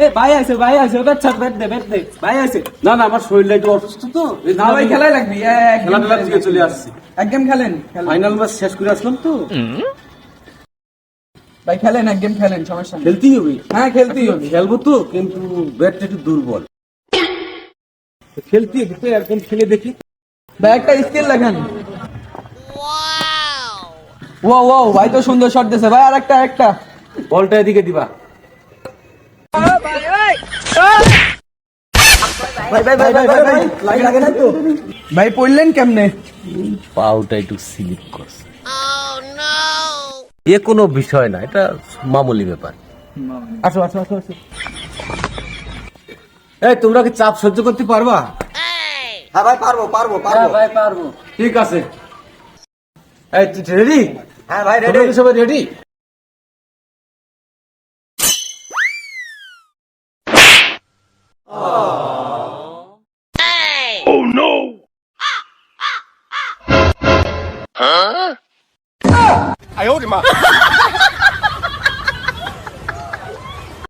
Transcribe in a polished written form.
এ ভাই আছে ব্যাট ছাড়, ব্যাট দে ভাই আছে। না না, আমার শরীরটা একটু অসুস্থ তো, এই না ভাই, খেলাই লাগবি। খেলা টেলা থেকে চলে আসছি। এক গেম খেলেন। ফাইনাল ম্যাচ শেষ করে আসলাম তো। ভাই খেলেন, এক গেম খেলেন, সমস্যা নেই। খেলতেই হবে। হ্যাঁ খেলতেই হবে। খেলবো তো, কিন্তু ব্যাটটা একটু দুর্বল। খেলতে হবে তো, একদম খেলে দেখি। ভাই একটা স্কিল লেখেন। ওয়াও ওয়াও, ভাই তো সুন্দর শট দিয়েছে ভাই। আর একটা বলটা এদিকে দিবা। ভাই পড়লেন কেমনে? পাউটা একটু স্লিপ করছে। এ কোনো বিষয় না, এটা মামুলি ব্যাপার। আসো আসো আসো আসো। এই, তোমরা কি চাপ সহ্য করতে পারবা? হ্যাঁ ভাই পারবো পারবো হ্যাঁ ভাই পারবো। ঠিক আছে। এই, রেডি? হ্যাঁ ভাই তোমরা কি সবাই রেডি? Oh no! 哎呦我的妈！